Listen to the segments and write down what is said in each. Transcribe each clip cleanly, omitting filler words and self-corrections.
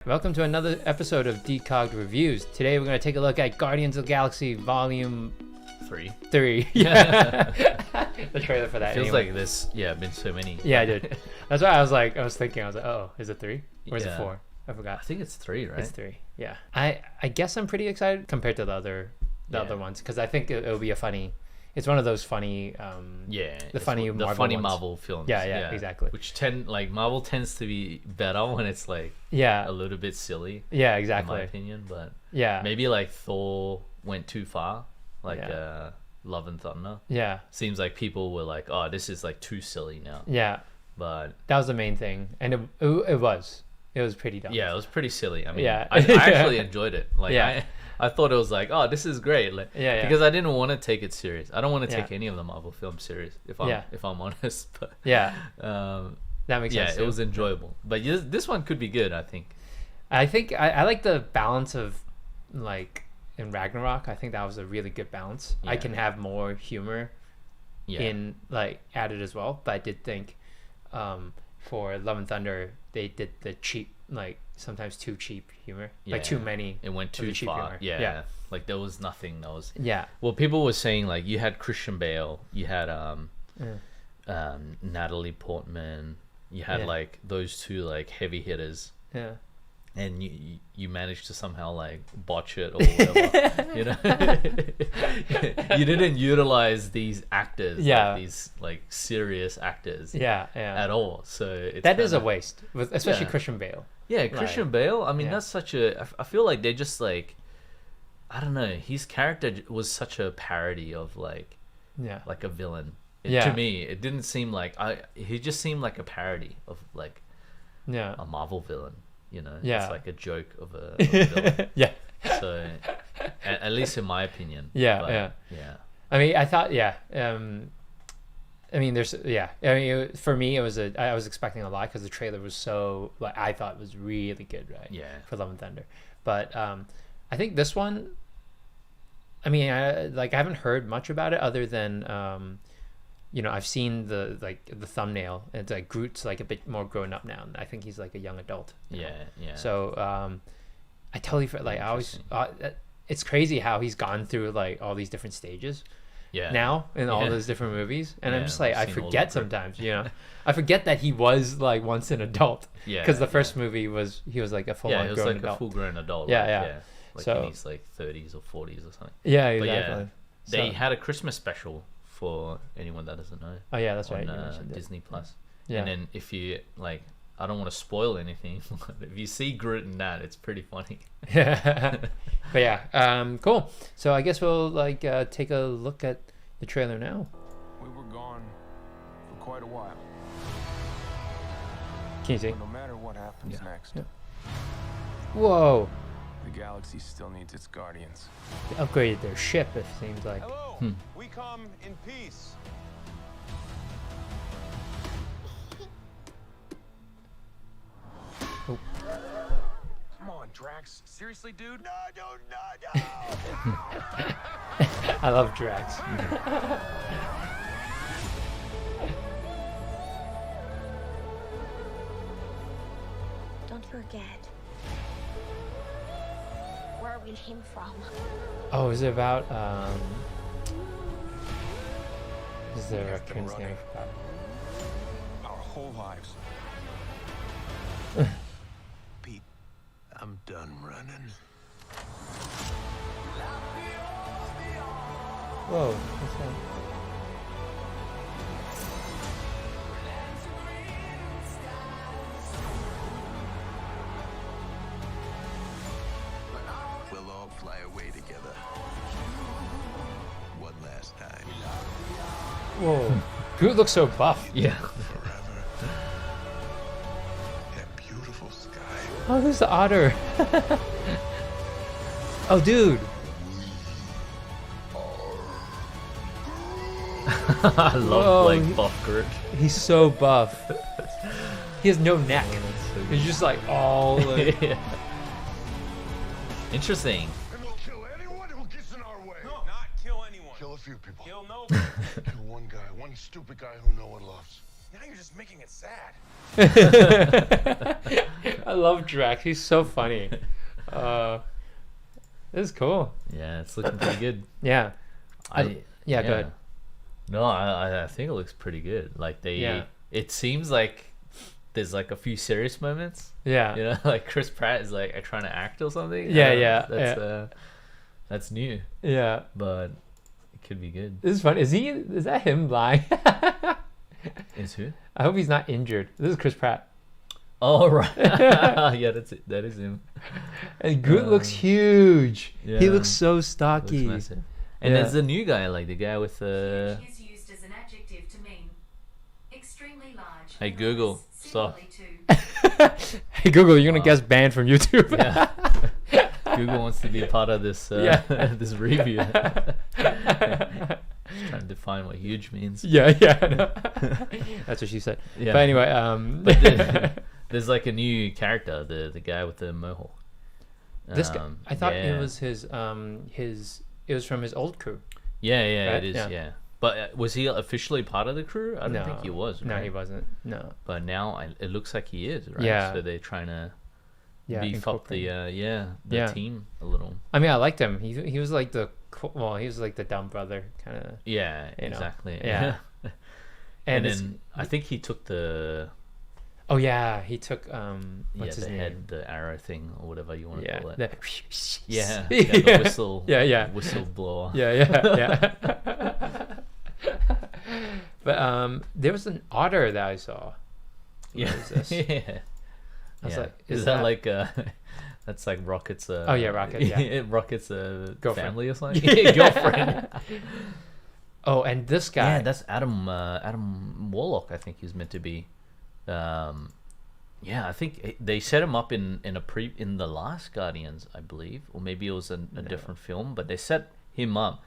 Welcome to another episode of Decogged Reviews. Today we're going to take a look at Guardians of the Galaxy Volume 3. Yeah. The trailer for that. Feels anyway. like this. Yeah, been so many. Yeah, dude. That's why I was thinking, oh, is it 3? Or is it 4? I forgot. I think it's 3, right? It's 3. Yeah. I guess I'm pretty excited compared to the other ones because I think it'll be it's one of those funny the funny Marvel films. Yeah, exactly. Which Marvel tends to be better when it's a little bit silly. Yeah, exactly. In my opinion, but yeah, maybe Thor went too far, Love and Thunder. Yeah, seems like people were like, oh, this is too silly now. Yeah, but that was the main thing, and it was pretty dumb. Yeah, it was pretty silly. I mean, yeah. I actually enjoyed it. I thought it was oh, this is great. Because I didn't want to take it serious. I don't want to take any of the Marvel films serious, if I'm honest. But that makes sense. Yeah, it was enjoyable. But this one could be good, I think. I think I like the balance of in Ragnarok. I think that was a really good balance. I can have more humor in added as well. But I did think for Love and Thunder they did the cheap sometimes too cheap humor, too many. It went too far. Yeah. There was nothing. That was Well, people were saying you had Christian Bale, you had Natalie Portman, you had those two heavy hitters. Yeah. And you managed to somehow botch it or whatever. You didn't utilize these actors, these serious actors, at all. So that is a waste, especially Christian Bale. Yeah, Christian Bale. I mean, that's such a. I feel like they're just I don't know. His character was such a parody of a villain. To me, it didn't seem he just seemed like a parody of a Marvel villain. It's a joke of a villain. Yeah. So, at least in my opinion. Yeah. I mean, I thought, I mean, for me, it was I was expecting a lot because the trailer was so I thought it was really good, right? Yeah. For Love and Thunder, but I think this one, I mean, I haven't heard much about it other than I've seen the thumbnail. It's Groot's a bit more grown up now, and I think he's a young adult now. Yeah. So I totally I always it's crazy how he's gone through all these different stages. Yeah. Now in all those different movies, and I'm just I forget sometimes. I forget that he was once an adult. Yeah. Because the first movie was he was a full on grown adult. A full grown adult. Yeah. So in his 30s or 40s or something. Yeah, exactly. They had a Christmas special for anyone that doesn't know. Oh yeah, that's on, right. Disney Plus. Yeah. And then if you I don't want to spoil anything. If you see Groot in that, it's pretty funny. Yeah. But yeah, cool. So I guess we'll take a look at the trailer now. We were gone for quite a while. Can you see? But no matter what happens next, Whoa. the galaxy still needs its guardians. They upgraded their ship, it seems like. Hello. We come in peace. Oh. Come on, Drax. Seriously, dude? No. I love Drax. Don't forget. Where we came from. Oh, is it about is there a prince name? Our whole lives. Pete, I'm done running. Whoa, what's that? We'll all fly away together. One last time. Whoa. Groot looks so buff. Yeah. Forever. That beautiful sky. Oh, there's the otter. Oh, dude. I love buff Groot. He's so buff. He has no neck. He's just all. Interesting. And we'll kill anyone who gets in our way. No, not kill anyone. Kill a few people. Kill nobody. Kill one guy, one stupid guy who no one loves. Now you're just making it sad. I love Drax. He's so funny. This is cool. Yeah, it's looking pretty good. Yeah. Go yeah. ahead. No, I think it looks pretty good. Like it seems like there's like a few serious moments. Yeah. You know, like Chris Pratt is like trying to act or something. That's new. Yeah. But it could be good. This is fun. Is that him lying? Is who? I hope he's not injured. This is Chris Pratt. Oh right. Yeah, that is him. And Groot looks huge. Yeah. He looks so stocky. Looks massive. And there's the new guy, like the guy with the Is used as an adjective to mean extremely large. Hey Google, stop. Hey Google, you're gonna guess banned from YouTube. Yeah. Google wants to be a part of this this review. Trying to define what huge means. Yeah. No. That's what she said. Yeah. But anyway, but there's like a new character, the guy with the mohawk. This guy, I thought it was his it was from his old crew. Yeah, right? It is. Yeah. But was he officially part of the crew? I don't think he was. Right? No, he wasn't. No. But now it looks like he is, right? Yeah. So they're trying to beef up the team a little. I mean, I liked him. He was like he was like the dumb brother kind of. Yeah, exactly. Yeah. and then I think he took the. Oh yeah, he took what's his the name? head, the arrow thing or whatever you want to call it. The the whistle. Yeah. Whistle blower. Yeah. But there was an otter that I saw. Yeah. What is this? Yeah. I was like, is that like that's like Rocket's oh yeah, Rocket, yeah. Rocket's girlfriend. Family or something? Girlfriend. Oh, and this guy. Yeah, that's Adam Warlock, I think he's meant to be. Yeah, I think they set him up in the last Guardians, I believe, or maybe it was a different film, but they set him up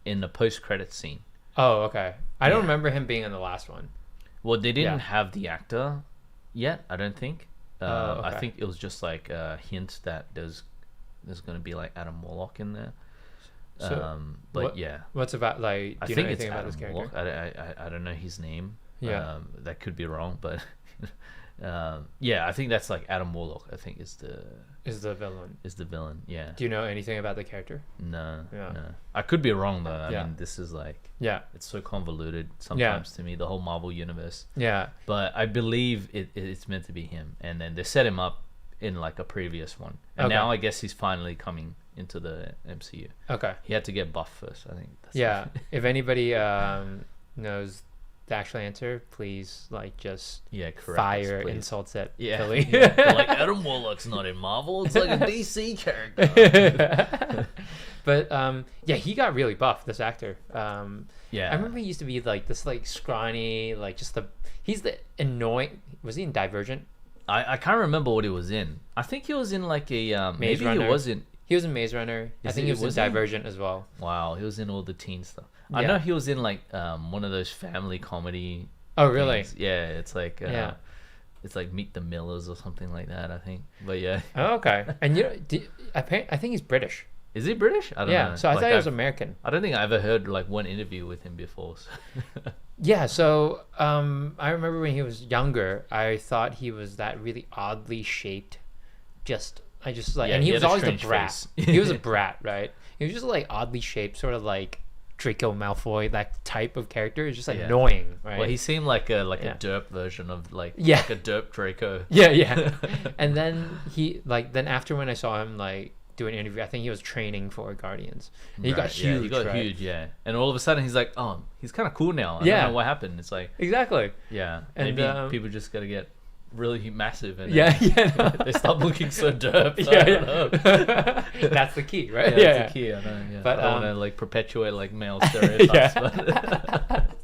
in the post-credit scene. Oh, okay. I don't remember him being in the last one. Well, they didn't have the actor yet, I don't think. Okay. I think it was just like a hint that there's going to be like Adam Warlock in there. So but what's about like? Do you know anything about this character? Warlock. I don't know his name. Yeah, that could be wrong, but I think that's like Adam Warlock. I think is the villain. Yeah. Do you know anything about the character? No. I could be wrong though. I mean, this is like it's so convoluted sometimes to me, the whole Marvel universe. Yeah. But I believe it's meant to be him, and then they set him up in like a previous one, and now I guess he's finally coming into the MCU. Okay. He had to get buff first, I think. If anybody knows the actual answer, please just fire insults at Billy. They're like, Adam Warlock's not in Marvel, it's like a DC character. But he got really buff, this actor. I Yeah. remember he used to be like this scrawny, he's the annoying. Was he in Divergent? I can't remember what he was in. I think he was in like a Maze maybe Runner. he was in. He was in Maze Runner. I think he was in Divergent as well. Wow, he was in all the teen stuff. I know he was in like one of those family comedy. Oh really? Things. Yeah, it's like it's like Meet the Millers or something like that, I think. But yeah. Oh, okay. And I think he's British. Is he British? I don't know. Yeah, so I thought he was American. I don't think I ever heard like one interview with him before. So. Yeah, so I remember when he was younger, I thought he was that really oddly shaped, and he was always a brat. He was a brat, right? He was just like oddly shaped, sort of like Draco Malfoy, that type of character. It's just annoying, right? Well, he seemed like a derp version of like a derp Draco. Yeah. And then then after when I saw him do an interview, I think he was training for Guardians. And he got huge. He got huge, yeah. And all of a sudden he's like, oh, he's kind of cool now. I don't know what happened. It's like exactly. Yeah. And maybe people just gotta get really massive and they stop looking so derp. That's the key, right? That's the key. I know. Yeah. But I don't want to perpetuate male stereotypes.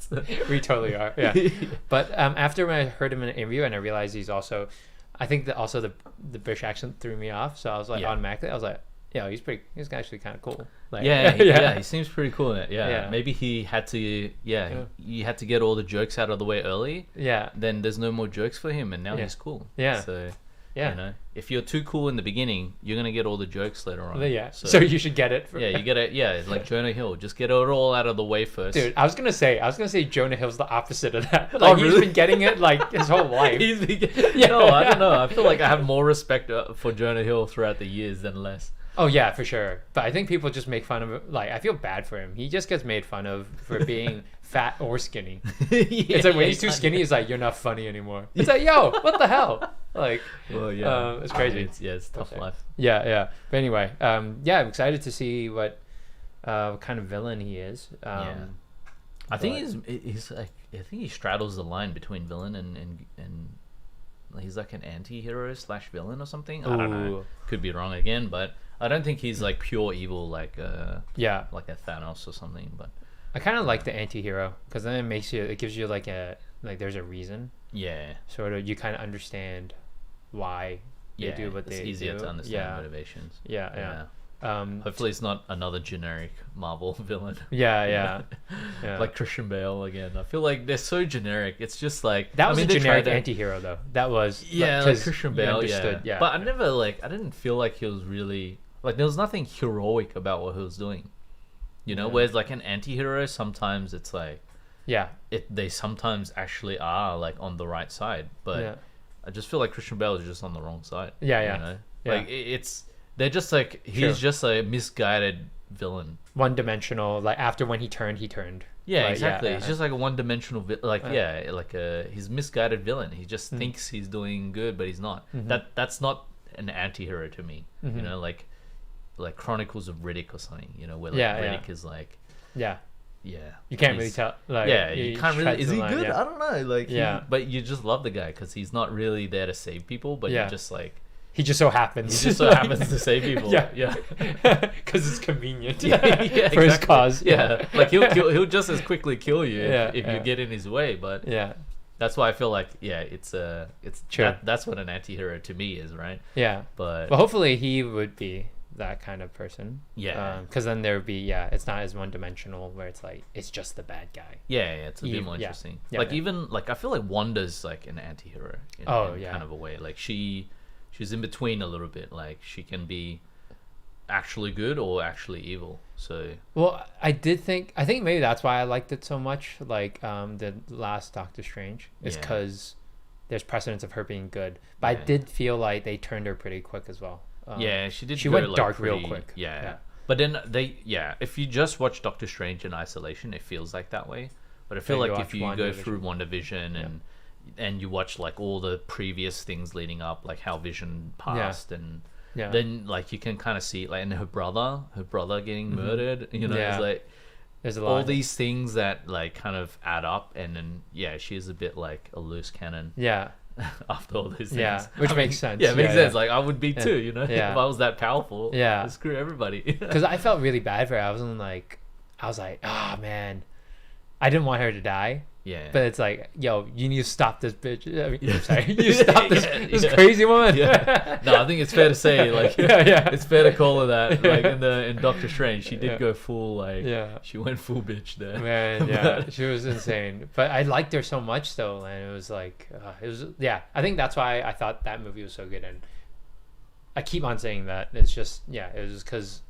But we totally are. Yeah. But after when I heard him in an interview and I realized he's also, I think that also the British accent threw me off. So I was automatically, I was like, he's actually kind of cool. He seems pretty cool. Yeah. Maybe he had to. You had to get all the jokes out of the way early. Yeah. Then there's no more jokes for him, and now he's cool. Yeah. So. Yeah. You know, if you're too cool in the beginning, you're gonna get all the jokes later on. Yeah. So you should get it. Yeah, you get it. Yeah, like Jonah Hill, just get it all out of the way first. Dude, I was gonna say Jonah Hill's the opposite of that. Like, he's been getting it like his whole life. No, I don't know. I feel like I have more respect for Jonah Hill throughout the years than less. Oh yeah, for sure. But I think people just make fun of it. Like, I feel bad for him. He just gets made fun of for being fat or skinny. It's like when he's too skinny, it's like, you're not funny anymore. It's like, yo, what the hell? Like, well, yeah, it's crazy. It's tough life. Yeah. But anyway, yeah, I'm excited to see what kind of villain he is. I think he's like, I think he straddles the line between villain and he's like an anti-hero / villain or something. I don't know. Could be wrong again, but I don't think he's like pure evil like a Thanos or something. But I kind of like the anti-hero because then it gives you like there's a reason. Yeah. Sort of, you kind of understand why they do what they do. It's easier to understand motivations. Yeah. Hopefully it's not another generic Marvel villain. Yeah. Like Christian Bale again. I feel like they're so generic. It's just like that was a generic anti-hero though. That was like Christian Bale. Yeah. But I didn't feel like he was really like there was nothing heroic about what he was doing. You know, whereas like an anti-hero, sometimes it's like they sometimes actually are like on the right side, but I just feel like Christian Bale is just on the wrong side. You know? Like they're just like he's just a misguided villain, one-dimensional. Like after when he turned. Yeah, like, exactly. He's just like a one-dimensional, he's misguided villain. He just thinks he's doing good, but he's not. That's not an anti-hero to me. You know, like Chronicles of Riddick or something. You know, where like Riddick is like you can't really tell. Like, you can't really. Is he line, good? I don't know. Like but you just love the guy because he's not really there to save people, but you're just like. He just so happens. He just so happens to save people. Yeah. Because it's convenient for his cause. Yeah. Like he'll just as quickly kill you if you get in his way. But that's why I feel like it's true. That's what an anti-hero to me is, right? Yeah. But hopefully he would be that kind of person. Yeah. Because then there would be it's not as one-dimensional where it's like it's just the bad guy. Yeah. It's a bit more interesting. Even like I feel like Wanda's like an anti-hero in kind of a way. Like she's in between a little bit. Like she can be actually good or actually evil. So I think maybe that's why I liked it so much. Like the last Doctor Strange is because there's precedence of her being good. But I did feel like they turned her pretty quick as well. She did. She went dark real quick. Yeah. But then if you just watch Doctor Strange in isolation, it feels like that way. But I feel like if you go through WandaVision and you watch like all the previous things leading up, like how Vision passed and then like you can kind of see like and her brother getting murdered, you know, it's like there's all these things that like kind of add up, and then she is a bit like a loose cannon after all those things, which makes sense. It makes sense. Like I would be too, you know, if I was that powerful. Screw everybody. Because I felt really bad for her. I was like oh man, I didn't want her to die. Yeah. But it's like, yo, you need to stop this bitch. I mean, sorry, you stop this crazy woman. No, I think it's fair to say, like, it's fair to call her that. Like in Doctor Strange, she did go full, like, she went full bitch there. Man, she was insane. But I liked her so much though, and it was like, I think that's why I thought that movie was so good. And I keep on saying that. It's just, it was just because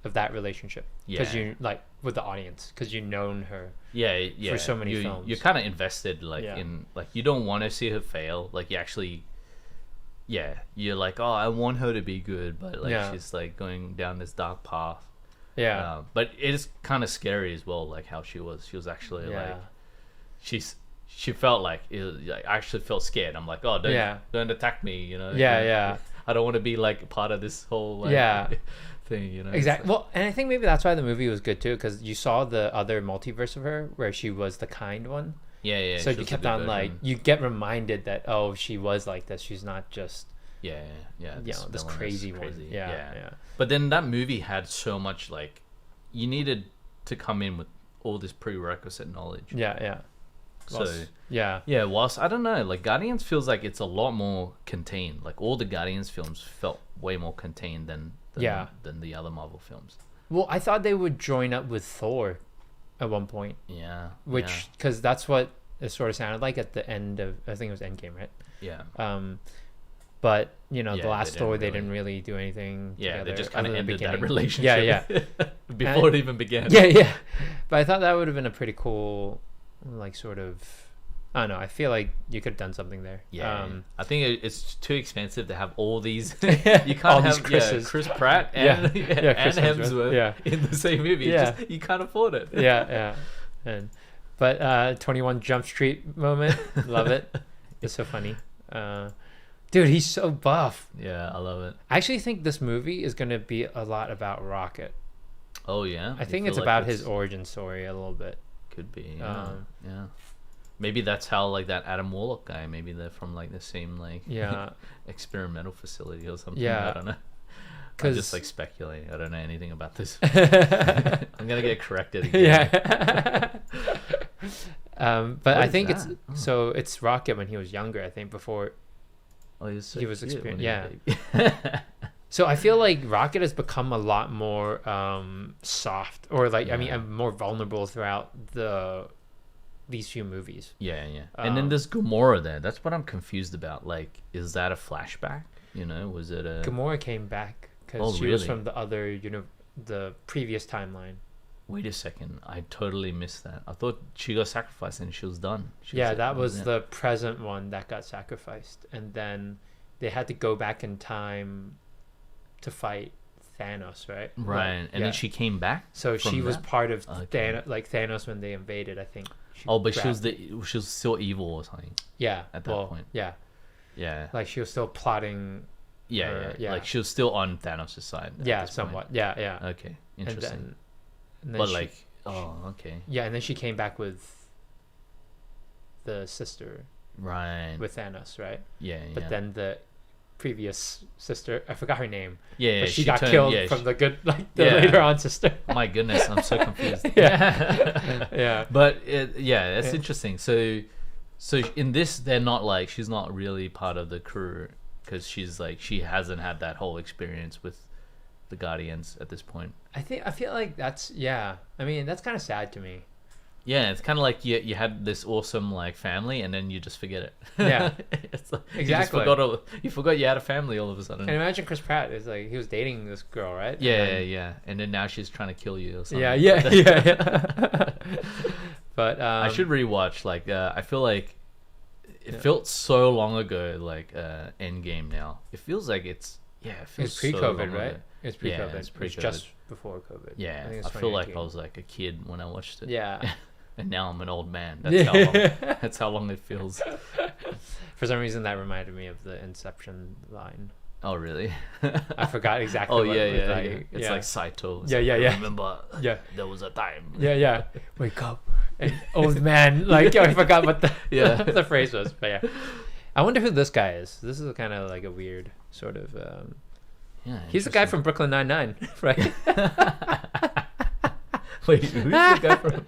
of that relationship. Because you like with the audience, because you've known her for so many films. You're kind of invested in like you don't want to see her fail. Like you actually you're like, oh, I want her to be good, but like she's like going down this dark path. But it is kind of scary as well, like how she was actually like she felt like I actually felt scared. I'm like, oh, don't attack me, you know. I don't want to be like part of this whole thing, you know. Exactly. Well, and I think maybe that's why the movie was good too, because you saw the other multiverse of her where she was the kind one. So you kept on like you get reminded that she was like this. She's not just this crazy one. But then that movie had so much like you needed to come in with all this prerequisite knowledge. Whilst I don't know, like Guardians feels like it's a lot more contained. Like all the Guardians films felt way more contained than the other Marvel films. Well, I thought they would join up with Thor at one point. Because that's what it sort of sounded like at the end of, I think it was Endgame, right? but the Yeah, last they Thor, they didn't didn't really do anything. Yeah, together they just kind of other than the ended that beginning. relationship. Yeah. Before it even began. Yeah. But I thought that would have been a pretty cool, like, sort of. I don't know. I feel like you could have done something there. Yeah, I think it's too expensive to have all these. You You can't all have these Chris's. Chris Pratt and, and Chris Hemsworth in the same movie. Yeah. You can't afford it. Yeah. But 21 Jump Street moment, love it. It's so funny. Dude, he's so buff. Yeah, I love it. I actually think this movie is gonna be a lot about Rocket. Oh yeah, I think it's about his origin story a little bit. Could be. Yeah. Maybe that's how like that Adam Warlock guy. Maybe they're from like the same like experimental facility or something. Yeah. I don't know. I'm just like speculating. I don't know anything about this. Yeah. I'm gonna get corrected again. But I think it's Rocket when he was younger. I think before he was experiencing. Yeah. So I feel like Rocket has become a lot more soft, or like I mean, more vulnerable throughout these few movies. Yeah. And then there's Gamora there. That's what I'm confused about. Like, is that a flashback? Was it a Gamora came back because she was from the other, the previous timeline. Wait a second, I totally missed that. I thought she got sacrificed and she was done. That was the present one that got sacrificed, and then they had to go back in time to fight Thanos, right? Right, and then she came back. So she was part of Thanos when they invaded. I think. She was still evil or something. Yeah. At that point. Yeah. Yeah. Like she was still plotting. Yeah. Like she was still on Thanos' side. Yeah, somewhat. Point. Yeah. Okay, interesting. And then but okay. Yeah, and then she came back with the sister. Right. With Thanos, right? Yeah. But then the previous sister, I forgot her name. Yeah, but she got killed from the good, like the later on sister. My goodness, I'm so confused. Yeah. But that's interesting. So in this, they're not like, she's not really part of the crew because she's like, she hasn't had that whole experience with the Guardians at this point. I feel like that's I mean, that's kind of sad to me. Yeah, it's kind of like you had this awesome like family, and then you just forget it. Yeah, it's like, exactly. You forgot you had a family all of a sudden. And imagine Chris Pratt is like, he was dating this girl, right? Yeah. And then now she's trying to kill you or something. Yeah. But I should rewatch. Like, I feel like it felt so long ago. Like Endgame now. It feels like it's pre-COVID, so right? It's pre-COVID. Yeah, it's pre-COVID. It's just before COVID. Yeah, I feel like I was like a kid when I watched it. Yeah. And now I'm an old man. That's how long it feels. For some reason, that reminded me of the Inception line. Oh, really? I forgot exactly. Oh, yeah. It's like Saito. It's yeah. Remember? Yeah. There was a time. Yeah. Wake up, and old man. Like I forgot what the the phrase was, but yeah. I wonder who this guy is. This is kind of like a weird sort of. He's the guy from Brooklyn Nine-Nine, right? Wait, who's the guy from?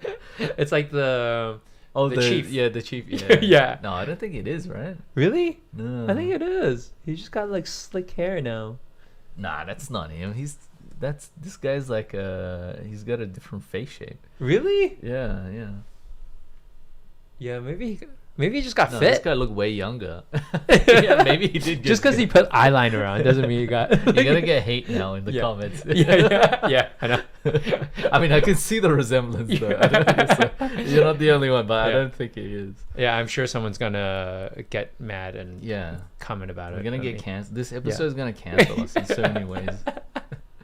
It's like the chief. Yeah, the chief. Yeah. Yeah. No, I don't think it is, right? Really? No. I think it is. He's just got like slick hair now. Nah, that's not him. This guy's like he's got a different face shape. Really? Yeah. Yeah, maybe he just got fit. This guy looked way younger. Yeah, maybe he did. Just because he put eyeliner on doesn't mean he got. You're gonna get hate now in the comments. Yeah, I know. I mean, I can see the resemblance though. I don't think you're not the only one, but I don't think he is. Yeah, I'm sure someone's gonna get mad and comment about it. We're gonna get canceled. This episode is gonna cancel us in so many ways.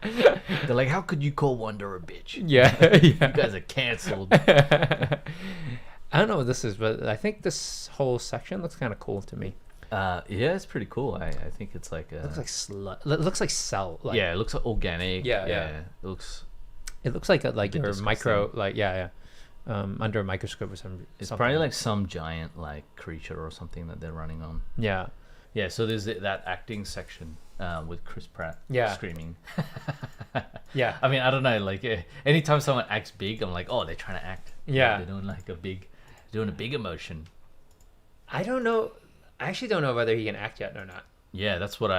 They're like, how could you call Wonder a bitch? Yeah. You guys are canceled. I don't know what this is, but I think this whole section looks kind of cool to me. Yeah, it's pretty cool. I think it's like it looks like cell. Like, it looks like organic. Yeah. It looks like your micro, under a microscope or something. It's probably like some giant like creature or something that they're running on. Yeah. So there's that acting section with Chris Pratt screaming. Yeah. I mean, I don't know. Like anytime someone acts big, I'm like, oh, they're trying to act. Yeah. They're doing like doing a big emotion. I don't know. I actually don't know whether he can act yet or not. Yeah, that's what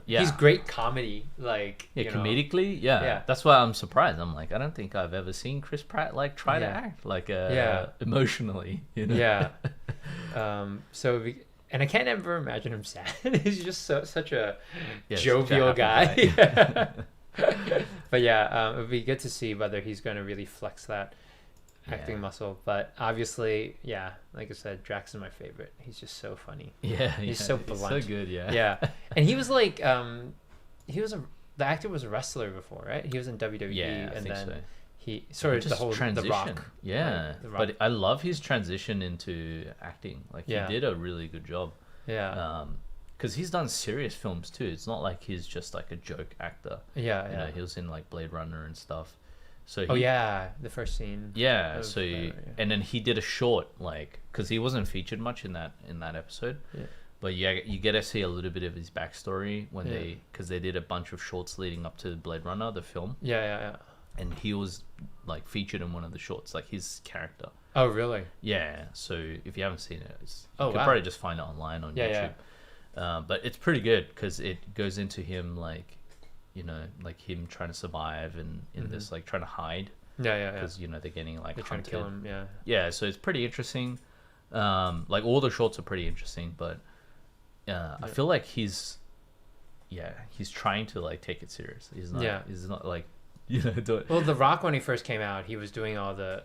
He's great comedy, like comedically. Yeah, that's why I'm surprised. I'm like, I don't think I've ever seen Chris Pratt like try to act like emotionally. Yeah. and I can't ever imagine him sad. He's just such a Yeah, such a jovial happy guy. But yeah, it would be good to see whether he's going to really flex that acting muscle. But obviously, yeah, like I said, Drax is my favorite. He's just so funny. Yeah, he's so blunt. He's so good. Yeah. Yeah, and he was like, the actor was a wrestler before, right? He was in WWE, Yeah, I and think then so. he sort of Just the whole transition. The Rock. Yeah, Like, The Rock. but I love his transition into acting. Like Yeah. he did a really good job. Yeah, Because he's done serious films too. It's not like he's just like a joke actor. yeah, You know, yeah. he was in like Blade Runner and stuff. So Oh he, yeah, the first scene. yeah. of So Blade Runner, and then he did a short like because he wasn't featured much in that episode. Yeah. But yeah, you get to see a little bit of his backstory when Yeah. because they did a bunch of shorts leading up to Blade Runner, the film, Yeah, yeah, yeah. and he was like featured in one of the shorts, like his character. Oh really? Yeah, so if you haven't seen it, Oh, you could wow. probably just find it online on Yeah, YouTube. But it's pretty good because it goes into him like, you know, like him trying to survive and in this like trying to hide Yeah, yeah, yeah. because you know they're getting like They're trying to kill him. Yeah. Yeah, so it's pretty interesting. Like all the shorts are pretty interesting, but I feel like he's trying to like take it serious. He's not. Yeah. He's not like do it. Well, The Rock, when he first came out, he was doing all the,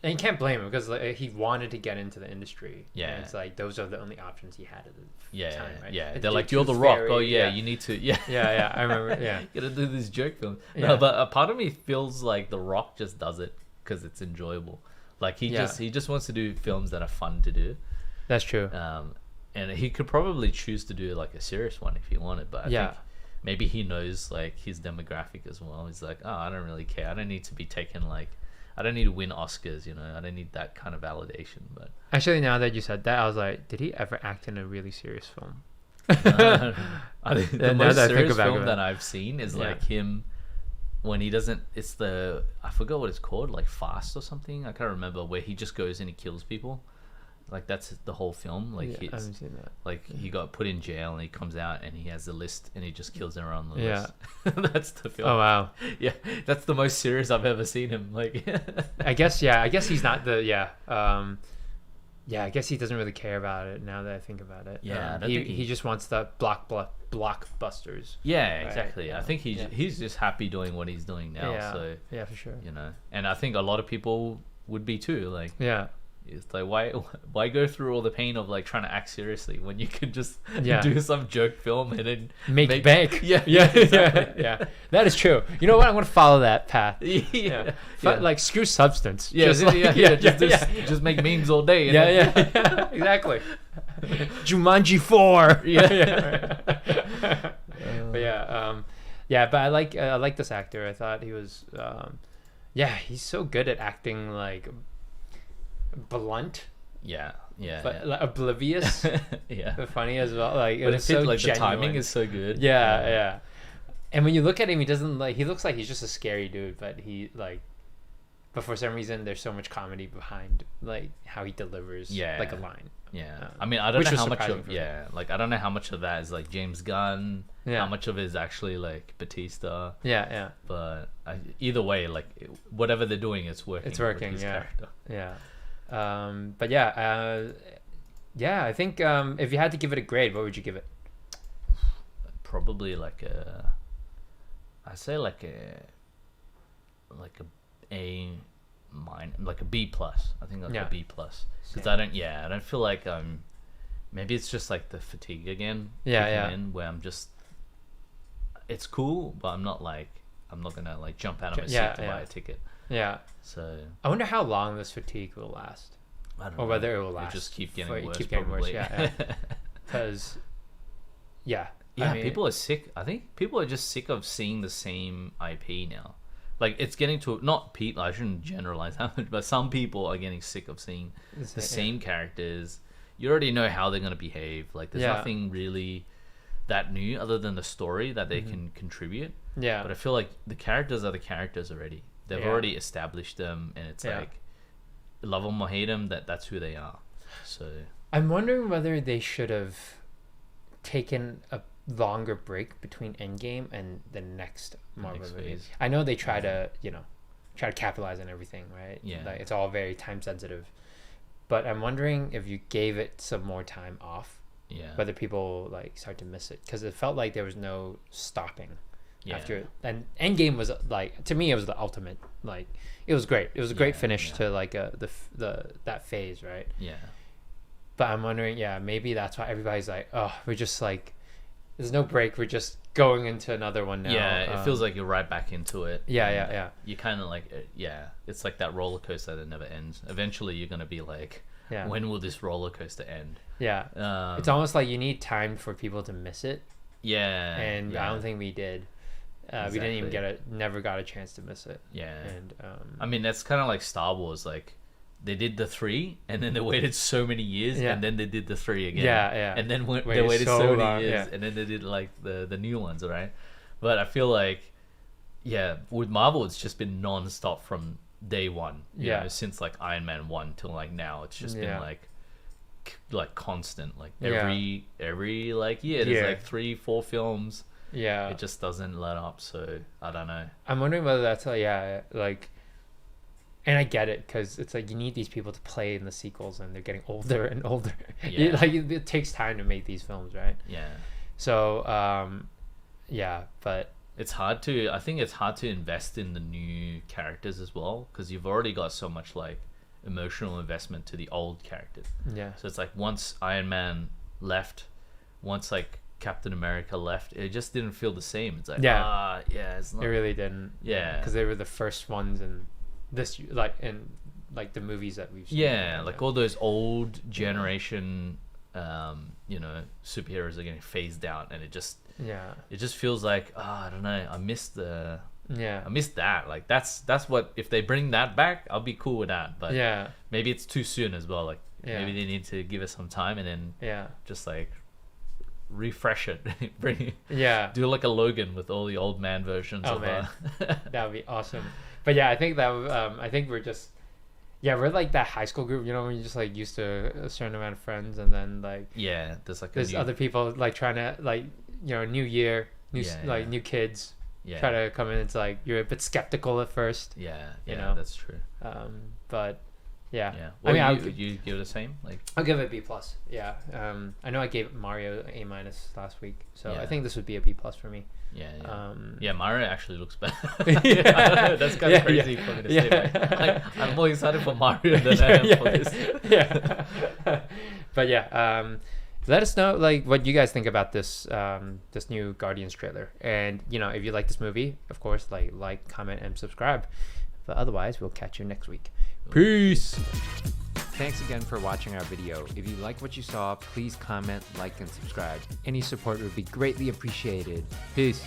and you can't blame him because like, he wanted to get into the industry. Yeah. And it's like those are the only options he had at the time, right? Yeah, And they're like, Tooth you're the Rock. Fairy, Oh yeah, you need to. Yeah, Yeah, yeah, I remember. Yeah. you gotta do this joke film. Yeah. No, but a part of me feels like the Rock just does it because it's enjoyable. Like he Yeah. just wants to do films that are fun to do. That's true. And he could probably choose to do like a serious one if he wanted, but I Yeah. think maybe he knows like his demographic as well. He's like, oh, I don't really care. I don't need to be taken like, I don't need to win Oscars. You know, I don't need that kind of validation. But Actually, now that you said that, I was like, did he ever act in a really serious film? I think the Now most that I think serious about film it. that I've seen is Yeah. like him when he doesn't. It's the I forgot what it's called, like Fast or something. I can't remember where he just goes and he kills people. Like that's the whole film. Like Yeah, I he's haven't seen that. like he got put in jail and he comes out and he has the list and he just kills everyone on the Yeah. list. That's the film. Oh wow. Yeah, that's the most serious I've ever seen him. Like, I guess yeah. I guess he's not the yeah. Yeah, I guess he doesn't really care about it now that I think about it. Yeah, I don't he think he just wants the blockbusters. yeah, Right, exactly. yeah. I think Yeah. he's just happy doing what he's doing now. Yeah, So yeah, for sure. you know, and I think a lot of people would be too. Like, Yeah, it's like why go through all the pain of like trying to act seriously when you could just Yeah. do some joke film and then make bank. Yeah, yeah, exactly. yeah. That is true. You know what? I'm gonna follow that path. yeah, Yeah, yeah. Like screw substance. Yeah, Just yeah, like- yeah, just make memes all day. And yeah, then- yeah, exactly. Jumanji 4. Yeah. But yeah, but I like this actor. I thought he was, yeah, he's so good at acting like blunt, yeah, but like, oblivious, yeah. but funny as well. Like, it But was it fits, so like the timing genuine. is so good. Yeah, yeah. And when you look at him, he doesn't like. He looks like he's just a scary dude, but he like. But for some reason, there's so much comedy behind like how he delivers like a line. Yeah, I mean, I don't which know was how much surprising of for me. like I don't know how much of that is like James Gunn. Yeah. How much of it is actually like Batista. Yeah, yeah, But either way, like whatever they're doing, it's working. It's with working, his yeah. character. yeah. But yeah, I think if you had to give it a grade, what would you give it? Probably like I say like a like a B plus. I think like Yeah. a B plus because Same. I don't feel like maybe it's just like the fatigue again. Yeah, kicking yeah. in, where I'm just it's cool, but I'm not gonna like jump out of my Yeah, seat to buy yeah. a ticket. Yeah, So I wonder how long this fatigue will last, I don't or know. whether it will last. just keep getting for- worse. Keep getting probably. worse. Yeah, because yeah, Yeah, I mean, people are sick. I think people are just sick of seeing the same IP now. Like it's getting to not people. I shouldn't generalize that much, but some people are getting sick of seeing the same characters. You already know how they're gonna behave. Like there's Yeah. nothing really that new other than the story that they can contribute. Yeah, But I feel like the characters are the characters already. They've Yeah. already established them, and it's Yeah. like love them or hate them. That's who they are. So I'm wondering whether they should have taken a longer break between Endgame and the next Marvel next movie. phase. I know they try to, try to capitalize on everything, right? Yeah. Like, it's all very time sensitive. But I'm wondering if you gave it some more time off whether people like start to miss it, because it felt like there was no stopping after it. And Endgame was like, to me, it was the ultimate. Like, it was great. It was a great finish to like the that phase, right? Yeah. But I'm wondering, maybe that's why everybody's like, oh, we're just like, there's no break. We're just going into another one now. Yeah, it feels like you're right back into it. Yeah. You kind of like, it's like that roller coaster that never ends. Eventually, you're gonna be like, when will this roller coaster end? Yeah. It's almost like you need time for people to miss it. Yeah. And I don't think we did. We didn't even never got a chance to miss it. Yeah. And I mean, that's kind of like Star Wars. Like, they did the 3, and then they waited so many years, and then they did the 3 again. Yeah. And then they waited so many years, and then they did like the new ones, right? But I feel like, with Marvel, it's just been non-stop from day one. You know, since like Iron Man 1 till like now, it's just been like constant. Like every like year, there's like 3-4 films. Yeah, it just doesn't let up. So I don't know. I'm wondering whether that's like. And I get it, because it's like you need these people to play in the sequels, and they're getting older and older. It takes time to make these films, right? Yeah. So, but it's hard to. I think it's hard to invest in the new characters as well, because you've already got so much like emotional investment to the old characters. Yeah. So it's like once Iron Man left, once like Captain America left, it just didn't feel the same. It's like it's not. It really didn't. Yeah. Because they were the first ones in this, like in like the movies that we've seen. Yeah, like all those old generation superheroes are getting phased out, and it just feels like, I don't know, I missed that. Like that's what, if they bring that back, I'll be cool with that. But maybe it's too soon as well. Like maybe they need to give it some time, and then just like refresh it. Do like a Logan with all the old man versions. That would be awesome. But I think that I think we're just we're like that high school group, when you just like used to a certain amount of friends, and then like there's other people like trying to like new year, new kids try to come in. It's like you're a bit skeptical at first. That's true. But Well, I mean, you give it the same? Like, I'll give it a B+. I know I gave Mario A- last week, so I think this would be a B+ for me. Mario actually looks better. That's kind of crazy for me to say. Like, I'm more excited for Mario than I am for this. But let us know like what you guys think about this this new Guardians trailer, and if you like this movie, of course, like, comment, and subscribe. But otherwise, we'll catch you next week. Peace. Thanks again for watching our video. If you like what you saw, please comment, like, and subscribe. Any support would be greatly appreciated. Peace.